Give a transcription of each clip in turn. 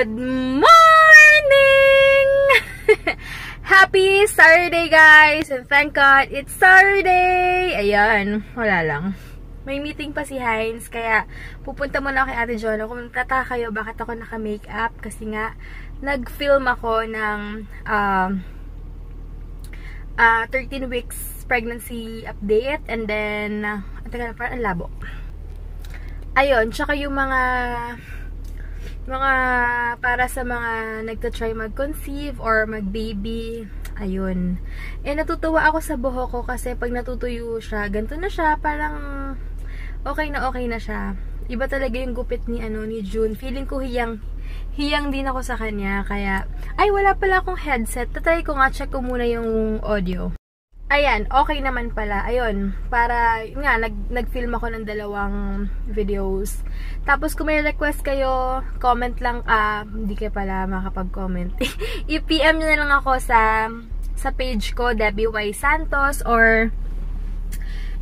Good morning! Happy Saturday, guys! And thank God, it's Saturday! Ayan, wala lang. May meeting pa si Heinz, kaya pupunta muna ako kay Ate Jonah. Kung tataka kayo, bakit ako naka-makeup? Kasi nga, nag-film ako ng 13 weeks pregnancy update. And then, parang ang labo. Ayun, tsaka yung mga para sa mga nagtatry mag-conceive or mag-baby. Ayun. Natutuwa ako sa buhok ko kasi pag natutuyo siya, ganito na siya, parang okay na siya. Iba talaga yung gupit ni June. Feeling ko hiyang din ako sa kanya. Kaya, ay wala pala akong headset. Tatry ko nga, check ko muna yung audio. Ayan, okay naman pala. Ayun, para, nga, nag-film ako ng 2 videos. Tapos, kung may request kayo, comment lang, hindi kayo pala makapag-comment. I-PM nyo na lang ako sa page ko, Debbie Y. Santos, or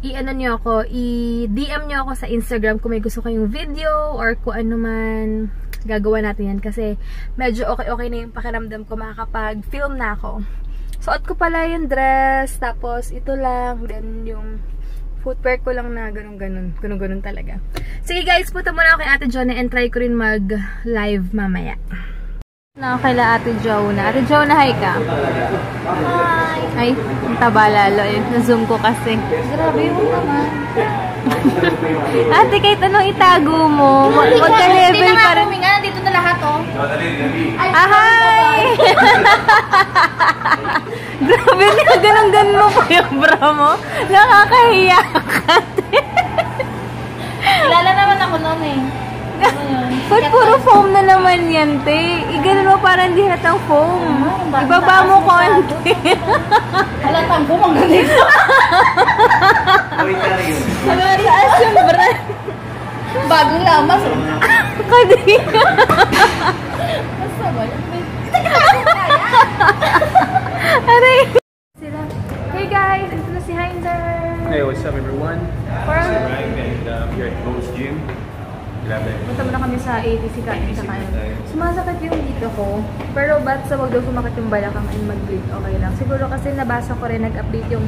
i-DM nyo ako sa Instagram kung may gusto kayong video, or kung ano man, gagawa natin yan. Kasi, medyo okay na yung pakiramdam ko, makakapag-film na ako. Suot ko pala yung dress, tapos ito lang, then yung footwear ko lang na ganun talaga. Sige guys, punta muna ako kay Ate Jonah and try ko rin mag-live mamaya. Na kaila Ate Jonah. Ate Jonah, hi ka. Hi! Ay, ang taba lalo. Na-zoom ko kasi. Grabe yung naman. Ate, kahit anong itago mo, magka-level pa rin. Dito na lahat, oh. Hi! Grabe, ganun mo pa yung bra mo. Nakakahiya ka. Kilala naman ako noon eh. Ba't puro foam na naman yan, te? Ganun mo parang di halatang foam. Ibaba mo konti. Halatang foam, ang galing. Taas yung bra. Bagong lamas, oh. Kadi. Basta ba yun? Aray. Hey guys, ito na si Heinzer. Hey, what's up everyone? Just arrived and here at Gold's Gym. Punta muna kami sa ATC kain sa kain. Sumasakit yung dito ko. Pero ba't sa wag daw sumakit yung balakang and mag-bleed? Okay lang. Siguro kasi nabasa ko rin, nag-update yung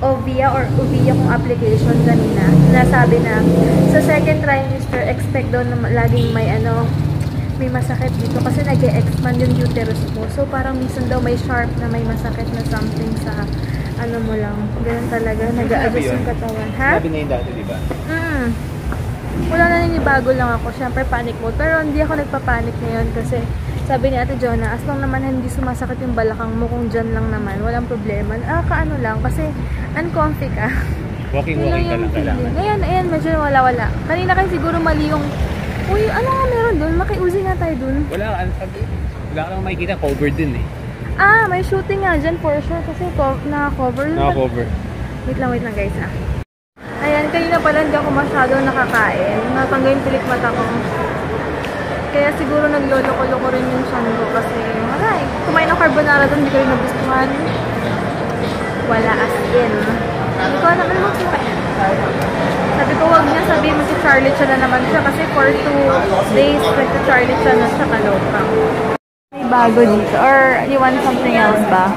Ovia kong application kanina. Nasabi na sa second trimester, expect daw na laging may masakit dito kasi nag-e-expand yung uterus mo. So parang minsan daw may sharp na may masakit na something sa mo lang. Ganun talaga. Nag-a-adjust yung katawan. Ha? Sabi na yung dati, di ba? Wala na ninibago lang ako. Siyempre panic mode. Pero hindi ako nagpapanik ngayon kasi sabi ni Ate Jonah, as long naman hindi sumasakit yung balakang mo, kung dyan lang naman, walang problema. Kaano lang, kasi uncomfy ka. Walking ka lang kailangan. Ngayon, ayan, medyo wala. Kanina kayo siguro mali yung, uy, ano nga meron dun? Maki-uzi nga tayo dun. Wala ka lang makikita, cover din eh. May shooting nga dyan for sure, kasi naka-cover. Naka-cover. Wait lang guys, Ayan, kanina pala hindi ako masyado nakakain. Natanggal yung pilik mata ko. Kaya siguro nagloloko-loko rin yung tiyan ko kasi kumain ng carbonara doon, hindi ko rin nagustuhan. Wala as in. Hindi ko alam ano kumain. Sabi ko wag niya sabihin mag-Charlie siya na naman siya kasi for 2 days nag-Charlie siya na sa Kaloka. May bago dito or you want something else ba?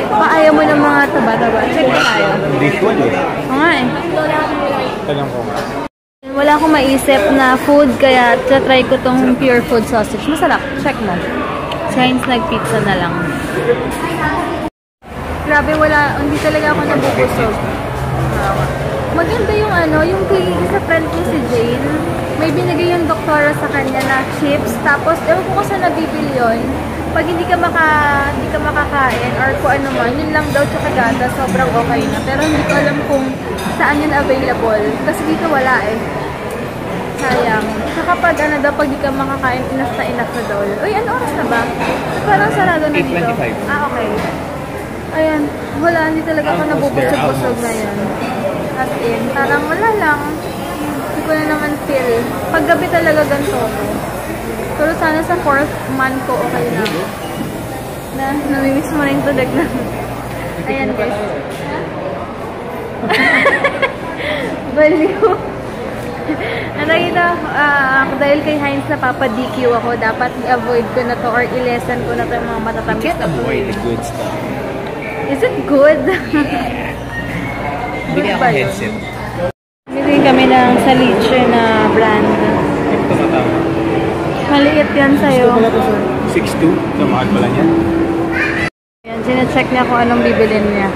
Ayaw mo ng mga taba-taba. Check ko tayo. Visual eh. Oo eh. Talang ko. Wala akong maisip na food, kaya try ko tong pure food sausage. Masarap. Check mo. Si Heinz nag-pizza na lang. Grabe, hindi talaga ako nabubusog. Maganda yung yung sa friend ko si Jane. May binigay yung doktora sa kanya na chips. Tapos, ewan ko saan nabibili yun. Pag hindi ka makakain or kung ano man, yun lang daw tsaka gata, sobrang okay na. Pero hindi ko alam kung saan yun available. Kasi dito wala eh. Sayang. Saka pag pag di ka makakain, enough na daw. Uy, ano oras na ba? Parang sarado na dito. 8:25. Okay. Ayan. Wala, hindi talaga ako nabubusog-busog na yun. As in, parang wala lang. Hindi ko na naman feel. Paggabi talaga ganito ako. Pero sana sa 4th month ko okay na. Namimiss mo na yung tudag na. Ayan guys. Baliw. Nakita, dahil kay Heinz na papa-DQ ako, dapat i-avoid ko na to or i-lessen ko na to yung mga matatamis. You can't avoid the good stuff. Is it good? Bigyan ako headset. Bili kami ng Saliche na brand. Ito matama. Maliit yan sa'yo. 6'2". Ito, mahal pala niya. Yan, sinecheck niya kung anong bibilin niya.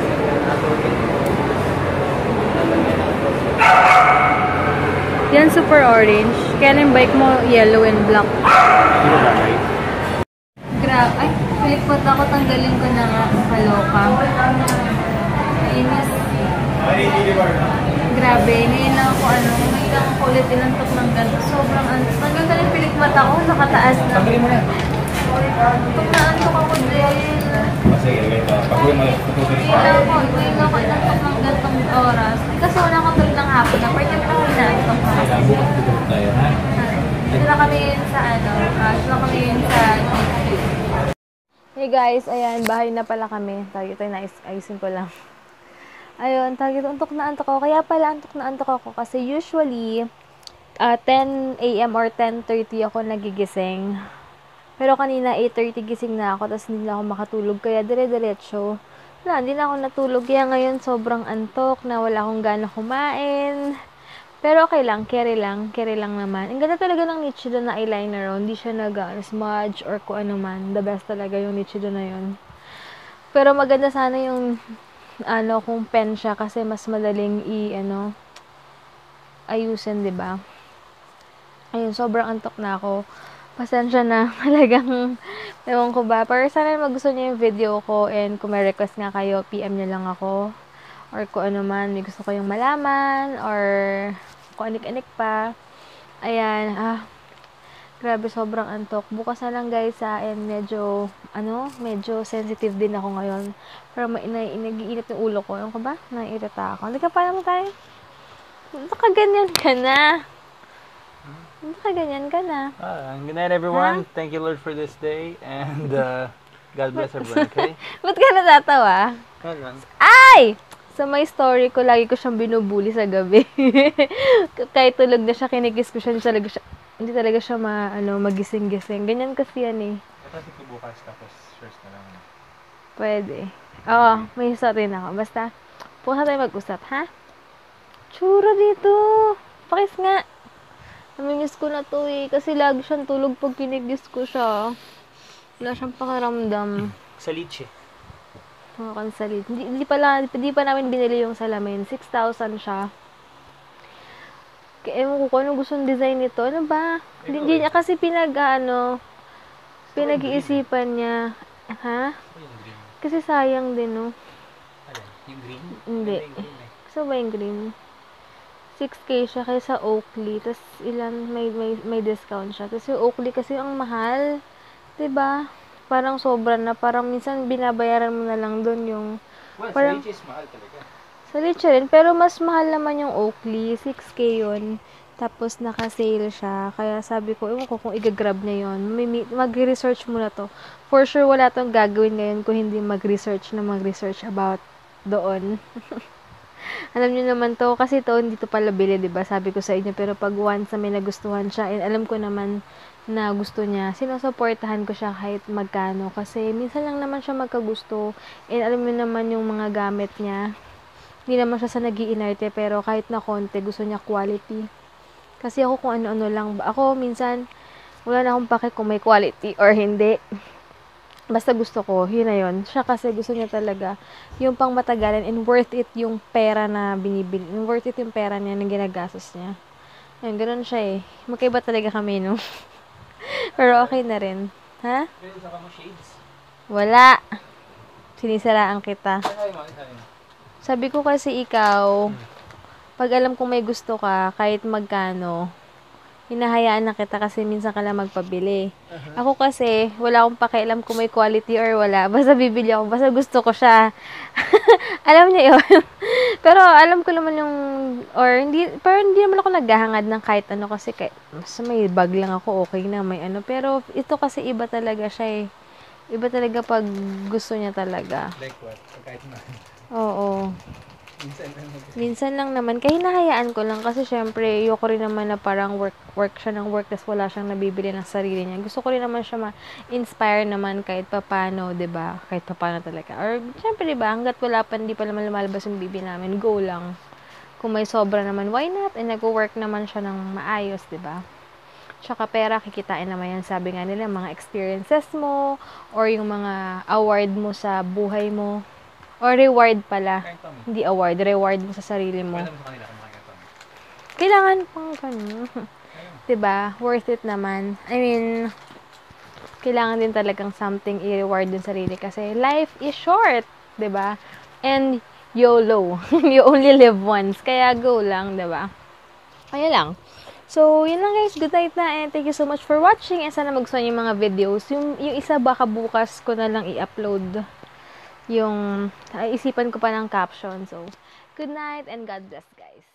Yan, super orange. Kaya yung bike mo, yellow and black. Ay, pilikpot ako. Tanggalin ko na nga. Kaloka. Inis. Grabe. Ngayon lang ako, ngayon lang ako ulit inantok ng ganito. Sobrang antok. Hanggang ka yung pilikmat ako. Nakataas na. Tanggalin mo na. Antok na antok ako din. Sige, ganito. Pag-uwi mo, tutuloy Ngayon lang ako. Ngayon lang ako inantok ng ganitong oras. Kasi wala akong tulog ng hapon na. Pwede mo lang inaantok na. Bukas tutulog tayo, ha? Dito na kami yun sa dito na kami yun sa Hey guys, ayan, bahay na pala kami. Tawag ito, ayusin ko lang. Ayun, tawag ito, antok na antok ako. Kaya pala antok na antok ako kasi usually 10 a.m. or 10:30 ako nagigising. Pero kanina 8:30 gising na ako, tapos hindi na ako makatulog. Kaya dire-diretso. Wala, hindi na ako natulog. Kaya ngayon sobrang antok na wala akong gana kumain. Pero okay lang, carry lang naman. Ang ganda talaga ng Nichido na eyeliner, oh. Hindi siya nag-smudge or kung ano man. The best talaga yung Nichido na yun. Pero maganda sana yung, kung pen siya kasi mas madaling ayusin, diba? Ayun, sobrang antok na ako. Pasensya na, talagang, ewan ko ba. Pero sana magustuhan niyo yung video ko and kung may request nga kayo, PM niyo lang ako. Or kung ano man, may gusto kayong malaman, or kung anik-anik pa. Ayan, grabe, sobrang antok. Bukas na lang guys, and medyo sensitive din ako ngayon. Pero nag-iinit yung ulo ko. Ewan ko ba? Naiirita ako. Hindi ka pa naman tayo. Nakaganyan ka na. Nakaganyan ka na. Good night, everyone. Thank you, Lord, for this day. And God bless everyone, okay? Ba't ka natatawa? Ay! Sa my story ko, lagi ko siyang binubuli sa gabi. Kahit tulog na siya, kinikis ko siya, hindi talaga siya magising-gising. Ganyan kasi yan eh. Kasi ko bukas, tapos first na lang. Pwede. Oo, may isa rin ako. Basta, bukas tayo mag-usap, ha? Tsura dito. Pakis nga. Namimiss ko na to eh. Kasi lagi siyang tulog pag kinigis ko siya. Wala siyang pakaramdam. Saliche. Mga kansalit. Hindi pa namin binili yung salamin. 6,000 siya. Kaya ewan ko kung anong gustong design nito. Ano ba? Hindi niya kasi pinag-iisipan niya. Ha? Kasi sayang din, no? Yung green? Hindi. Gusto ba yung green? 6K siya kaysa Oakley. Tapos may discount siya. Tapos yung Oakley kasi ang mahal. 'Di ba? Parang sobra na. Parang minsan binabayaran mo na lang doon yung... Well, Saliche is mahal talaga. Saliche rin. Pero mas mahal naman yung Oakley. 6K yun. Tapos naka-sale siya. Kaya sabi ko, ewan ko kung i-grab niya yun. Mag-research muna to. For sure, wala tong gagawin ngayon kung hindi mag-research about doon. Alam niyo naman to. Kasi to, hindi to pala bili, diba? Sabi ko sa inyo. Pero pag once na may nagustuhan siya, and alam ko naman na gusto niya, sinusuportahan ko siya kahit magkano. Kasi minsan lang naman siya magkagusto. And alam niyo naman yung mga gamit niya. Hindi naman siya sa nag-iinarte, pero kahit na konti, gusto niya quality. Kasi ako kung ano-ano lang. Ako minsan, wala na akong pake kung may quality or hindi. Basta gusto ko, yun na yun. Siya kasi gusto niya talaga yung pang matagalan and worth it yung pera na binibili. Worth it yung pera niya na ginagastos niya. Ayun, ganun siya eh. Magkaiba talaga kami, no? Pero okay na rin. Ha? Wala. Sinisiraan kita. Sabi ko kasi ikaw, pag alam kong may gusto ka, kahit magkano, hinahayaan na kita kasi minsan ka lang magpabili. Ako kasi, wala akong pakialam kung may quality or wala. Basta bibili ako. Basta gusto ko siya. Alam niya yun. Pero alam ko naman yung, pero hindi naman ako naghahangad ng kahit ano kasi may bag lang ako, okay na, may ano. Pero ito kasi iba talaga siya eh. Iba talaga pag gusto niya talaga. Like what? Kahit na. Oo. Minsan lang naman. Kaya hinahayaan ko lang kasi syempre, ayoko rin naman na parang work siya ng work tapos wala siyang nabibili ng sarili niya. Gusto ko rin naman siya ma-inspire naman kahit papano, 'di ba? Kahit papano talaga. Or syempre, 'di ba, hangga't wala pa, hindi pa naman lumalabas yung bibi namin, go lang. Kung may sobra naman, why not? And nag-work naman siya ng maayos, 'di ba? Tsaka pera, kikitain naman yan. Sabi nga nila, mga experiences mo, or yung mga award mo sa buhay mo, or reward pala. Hindi award, reward mo sa sarili mo. Kailangan pang ganun. Diba? Worth it naman. I mean, kailangan din talagang something i-reward din sarili kasi life is short. Diba? And YOLO. You only live once. Kaya go lang, diba? Kaya lang. So, yun lang guys. Good night na and thank you so much for watching. And sana magustuhan yung mga videos. Yung isa baka bukas ko na lang i-upload. Yung isipan ko pa ng caption. So, good night and God bless guys.